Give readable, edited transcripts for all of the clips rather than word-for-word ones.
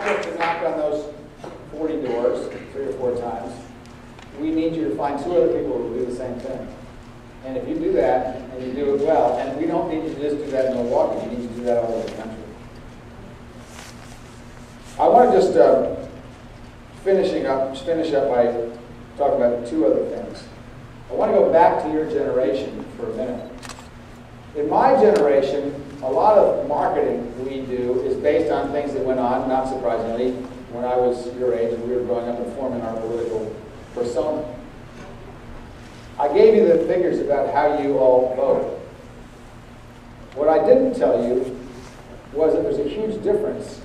trip to knock on those 40 doors 3 or 4 times, we need you to find 2 other people who will do the same thing. And if you do that, and you do it well, and we don't need you to just do that in Milwaukee, we need you to do that all over the country. I want to just finish up by talking about 2 other things. I want to go back to your generation for a minute. In my generation, a lot of marketing we do is based on things that went on, not surprisingly, when I was your age and we were growing up and forming our political persona. I gave you the figures about how you all voted. What I didn't tell you was that there's a huge difference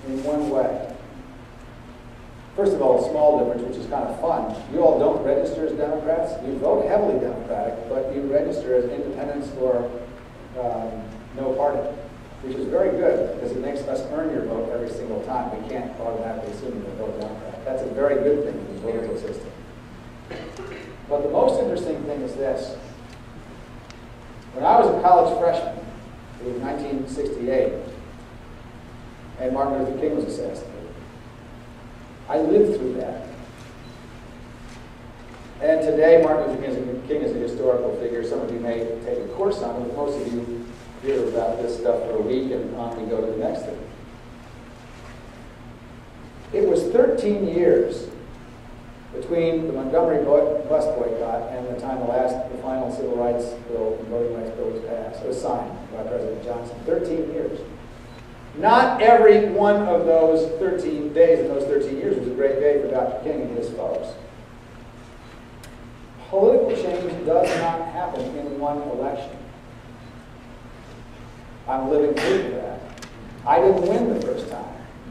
in one way. First of all, a small difference, which is kind of fun. You all don't register as Democrats. You vote heavily Democratic, but you register as independents or no party, which is very good because it makes us earn your vote every single time. We can't automatically assume you vote Democrat. That's a very good thing in the political system. But the most interesting thing is this. When I was a college freshman in 1968, and Martin Luther King was assassinated, I lived through that. And today, Martin Luther King is a historical figure. Some of you may take a course on him, but most of you hear about this stuff for a week and on we go to the next thing. It was 13 years between the Montgomery bus boycott and the time the final civil rights bill, the voting rights bill was passed, was signed by President Johnson. 13 years. Not every one of those 13 days in those 13 years was a great day for Dr. King and his folks. Political change does not happen in one election. I'm living proof of that. I didn't win the first time.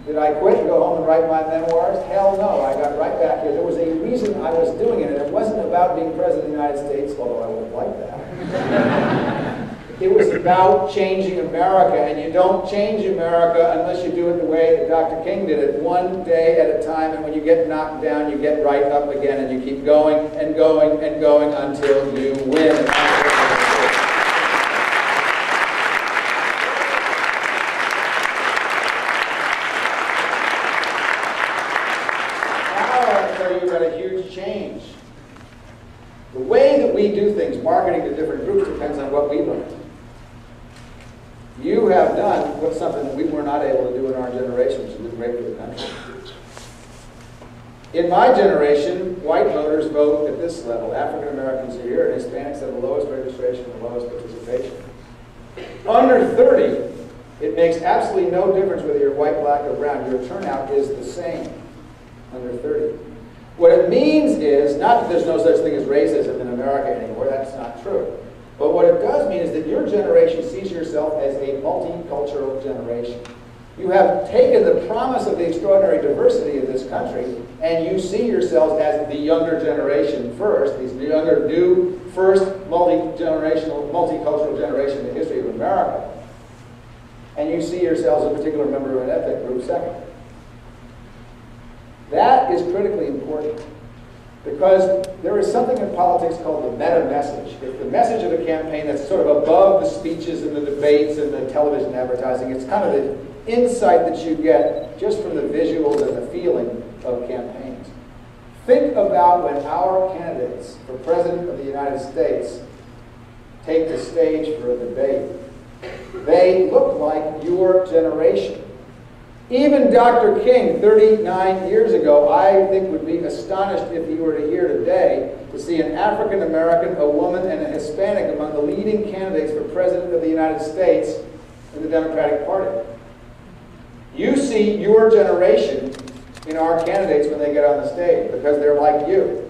Did I quit and go home and write my memoirs? Hell no. I got right back here. There was a reason I was doing it, and it wasn't about being president of the United States, although I would have liked that. It was about changing America, and you don't change America unless you do it the way that Dr. King did it, one day at a time, and when you get knocked down, you get right up again, and you keep going and going and going until you win. Change. The way that we do things, marketing to different groups, depends on what we learn. You have done something that we were not able to do in our generation, which has been great for the country. In my generation, white voters vote at this level. African Americans are here, and Hispanics have the lowest registration and the lowest participation. Under 30, it makes absolutely no difference whether you're white, black, or brown. Your turnout is the same under 30. What it means is, not that there's no such thing as racism in America anymore, that's not true. But what it does mean is that your generation sees yourself as a multicultural generation. You have taken the promise of the extraordinary diversity of this country, and you see yourselves as the younger generation first, these younger, new, first multi-generational, multicultural generation in the history of America. And you see yourselves a particular member of an ethnic group second. That is critically important because there is something in politics called the meta-message. It's the message of a campaign that's sort of above the speeches and the debates and the television advertising. It's kind of the insight that you get just from the visuals and the feeling of campaigns. Think about when our candidates for President of the United States take the stage for a debate. They look like your generation. Even Dr. King, 39 years ago, I think would be astonished if he were to hear today to see an African American, a woman, and a Hispanic among the leading candidates for President of the United States in the Democratic Party. You see your generation in our candidates when they get on the stage because they're like you.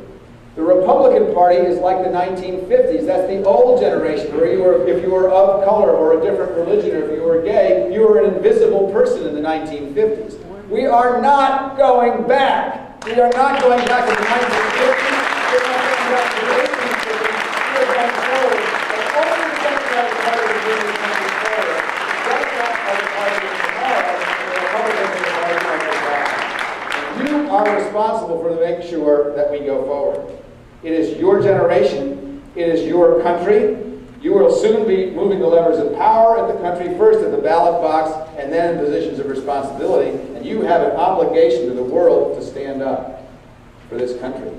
The Republican Party is like the 1950s. That's the old generation where if you were of color or a different religion, or if you were gay, you were an invisible person in the 1950s. We are not going back. We are not going back to the 1950s. We're not going back to the 1850s. We're going forward. The only Democratic Party to bring this country forward. Democrats are the party of tomorrow, and the Republicans are the party of the past. You are responsible for making sure that we go forward. It is your generation. It is your country. You will soon to be moving the levers of power in the country, first at the ballot box and then in positions of responsibility. And you have an obligation to the world to stand up for this country.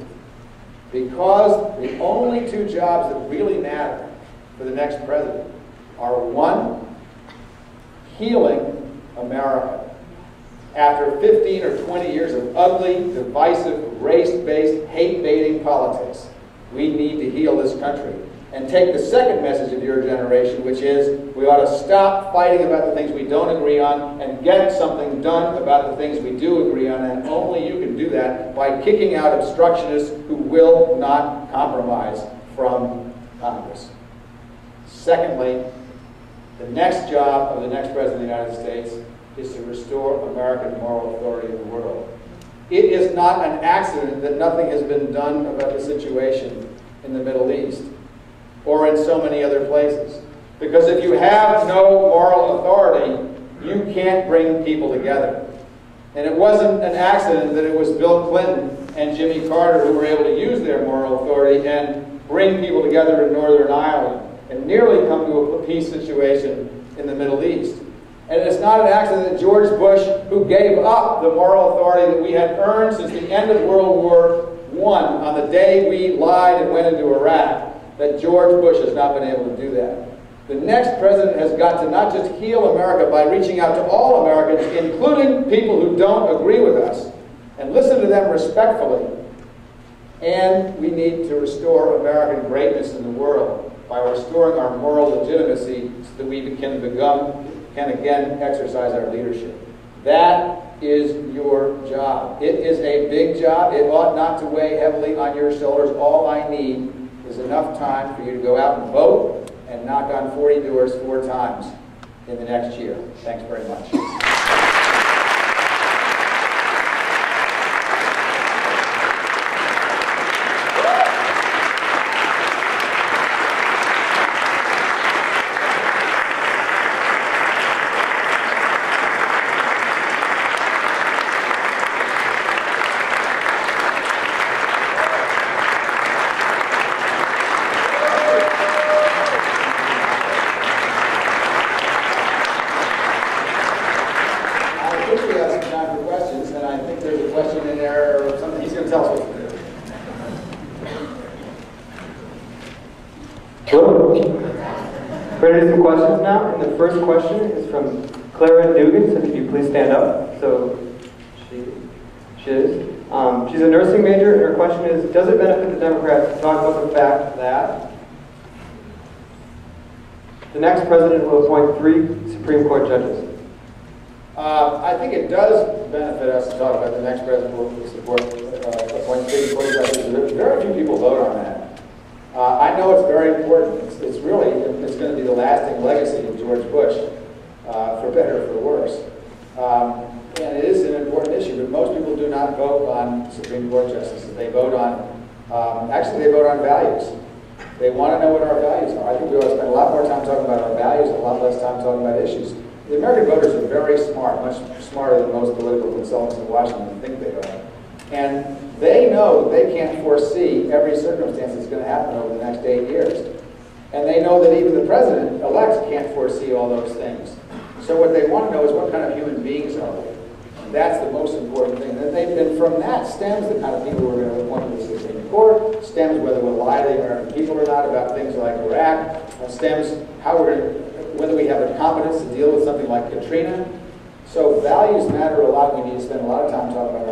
Because the only two jobs that really matter for the next president are, one, healing America. After 15 or 20 years of ugly, divisive, race-based, hate-baiting politics, we need to heal this country. And take the second message of your generation, which is we ought to stop fighting about the things we don't agree on and get something done about the things we do agree on. And only you can do that by kicking out obstructionists who will not compromise from Congress. Secondly, the next job of the next President of the United States is to restore American moral authority in the world. It is not an accident that nothing has been done about the situation in the Middle East or in so many other places. Because if you have no moral authority, you can't bring people together. And it wasn't an accident that it was Bill Clinton and Jimmy Carter who were able to use their moral authority and bring people together in Northern Ireland and nearly come to a peace situation in the Middle East. And it's not an accident that George Bush, who gave up the moral authority that we had earned since the end of World War I on the day we lied and went into Iraq, that George Bush has not been able to do that. The next president has got to not just heal America by reaching out to all Americans, including people who don't agree with us, and listen to them respectfully. And we need to restore American greatness in the world by restoring our moral legitimacy so that we can again exercise our leadership. That is your job. It is a big job. It ought not to weigh heavily on your shoulders. All I need is enough time for you to go out and vote and knock on 40 doors 4 times in the next year. Thanks very much. Ready to some questions now? And the first question is from Clara Dugan, so could you please stand up? So she is. She's a nursing major, and her question is, does it benefit the Democrats to talk about the fact that the next president will appoint 3 Supreme Court judges? I think it does benefit us to talk about the next president will support appoint 3 court judges. Very few people vote on that. I know it's very important. It's going to be the lasting legacy of George Bush, for better or for worse. And it is an important issue, but most people do not vote on Supreme Court justices. They vote on, actually they vote on values. They want to know what our values are. I think we ought to spend a lot more time talking about our values and a lot less time talking about issues. The American voters are very smart, much smarter than most political consultants in Washington think they are. And they know that they can't foresee every circumstance that's going to happen over the next 8 years. And they know that even the president-elect can't foresee all those things. So what they want to know is what kind of human beings are we? And that's the most important thing. And from that stems the kind of people we're going to appoint to the Supreme Court, stems whether we'll lie to the American people or not about things like Iraq, stems how whether we have the competence to deal with something like Katrina. So values matter a lot. We need to spend a lot of time talking about